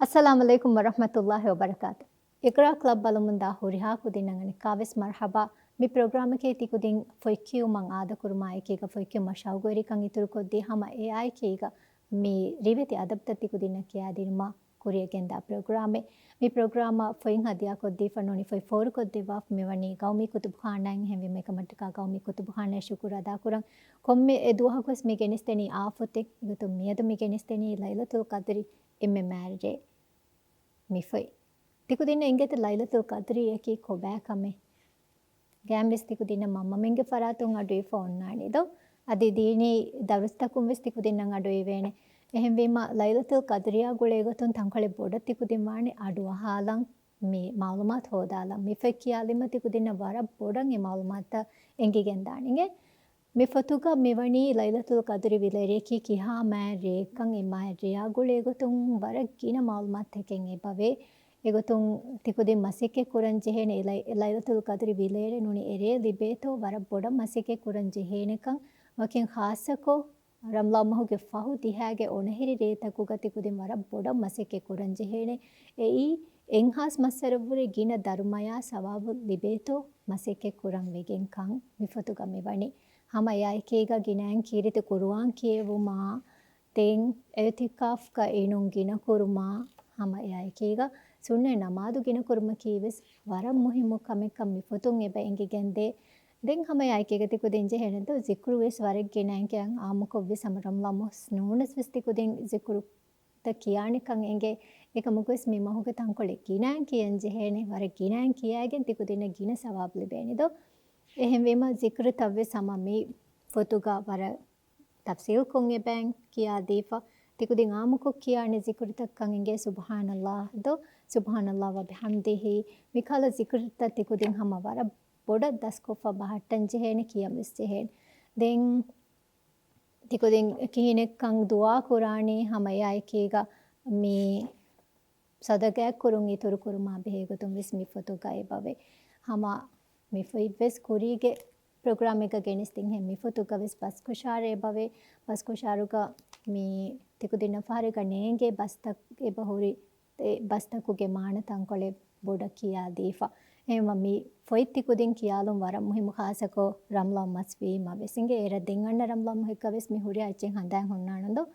Assalamualaikum warahmatullahi wabarakatuh. Iqra Club balumunda huriha kudinangani kaves marhaba. Mi programa ke ti kudin foi kiu mang ada kurma ekega foi kiu mashawgori kan ituru koddi hama AI kega mi riveti adapta ti kudina kiya dirma kuriya genda programe. Mi programa foi hadia koddi fanoni foi for koddi waf mi wani gaumi kutub khana hemvi me kamatka gaumi kutub khana shukura da kurang komme e duha kos mi genisteni afotek igatu miyada mi genisteni lailatul qadri imme marje mi foi tikudina ingete lailatul qadri eki kobakame gambis tikudina mamma menge faratun adui phone nani do adi dini darustakum ves tikudina adui vene එහෙම වීම ලයිලතුල් කදරියා ගුලේ ගොතුන් තංකලේ බොඩ තිකුදින් වානේ අඩුව හාලං මේ මාලුමාත් හොදාලං මිෆෙ කියාලිම තිකුදින්න වර බොඩන් ඒ මාලුමාත් එංගිගෙන් දානිගේ මිෆතුක මෙවණි ලයිලතුල් කදරි විලරේකි කිහා මෑ රේකන් එමා රියා ගුලේ ගොතුන් වර කින මාලුමාත් එකෙන් ඒ බවේ එගොතුන් තිකුදින් මසිකේ කුරන් ජෙහෙනේ ලයිලතුල් කදරි විලරේ නුනි එරේ ලිබේතෝ වර බොඩ මසිකේ කුරන් ජෙහෙනකන් වකින් ખાસකෝ रमला महुगे फाहु दिहागे ओनहिरी रेतकु गतिकुदिन वरा board मसेके कुरंजे हेने एई एंहास मसरवुरे गिन धर्मया सवाबु लिबेतो मसेके कुरं वेगेन कं मिफतु गमे वनी हम यायकेगा गिनान कीरिते कुरुआन कियेवुमा तें एतिकाफ का एनुं गिन कुरुमा हम यायकेगा सुन्ने नमादु गिन कुरुमा कीवेस वरा मुहिमु कमे कम मिफतुं एबे एंगिगेंदे දෙන් හම යයිකේගති කුදින්ජ හෙනද zikru ves වරක් ගෙනන් කියන් ආමුකො වෙ සමරම් ලමොස් නෝනස් වෙස්ති කුදින් zikru ත කියානි කන් එංගේ එක මුකස් මි මහුගේ තංකොලේ කිනන් කියන් ජෙහෙනේ වරක් කිනන් කියාගෙන් ති කුදින ගින සවාබ් ලැබෙනි දෝ එහෙම වෙම zikru තව්වේ සමමි ෆොතුගා වර තෆ්සීල් කොන් එබැන් කියා දීෆා ති කුදින් ආමුකො කියානි zikru තක්කන් එංගේ සුබ්හානල්ලාහ් දෝ සුබ්හානල්ලාහ් ව බිහම්දිහි මිකල zikru ත ති කුදින් හම වර බොඩ දස්කොෆා බහට්ටන් ජෙහෙන කියමස් ජෙහෙන දෙන් තිකොදින් කිහිනෙක්කන් දුවා කුරානේ හම යයිකේගා මේ සදකයක් කුරුන් ඉතුරු කුරුමා බෙහෙගතුන් විස් මිෆතු ගයි බවේ හම මිෆයි වෙස් කුරීගේ ප්‍රෝග්‍රෑම් එක ගෙනස්තින් හෙ මිෆතු ගවිස් බස්කුෂාරේ බවේ බස්කුෂාරුක මේ තිකුදින ෆාරේක නේගේ බස්තක් ඒ බහුරි බස්තකුගේ මාන තංකොලේ බොඩ කියා දීෆා එහෙම මි ෆොයිති කුදින් කියාලුම් වර මුහිමු ખાසකෝ රම්ලම් මස්වී මවෙසින්ගේ එර දෙංගන්න රම්ලම් මොහෙකවෙස් මි හුරිය අච්චෙන් හඳන් හොන්නානන්දෝ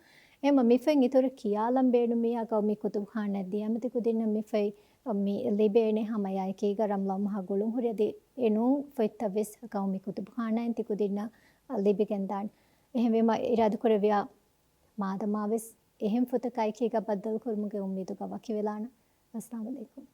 එහෙම මිෆෙන් ඉතුරු කියාලම් බේනු මියා ගව මි කුතුබ් ખાන නැද්දී යමති කුදින්න මිෆයි මි ලිබේනේ හම යයි කීග රම්ලම් මහ ගුලුම් හුරියදී එනු ෆොයිතවෙස් ගව මි කුතුබ් ખાනන් ති කුදින්න ලිබිගෙන් දාන් එහෙම වෙම ඉරාදු කරවියා මාදමාවෙස් එහෙම ෆොතකයි කීග බද්දල් කුරුමුගේ උම්මීදු ගව කිවලාන අස්ලාම අලයිකුම්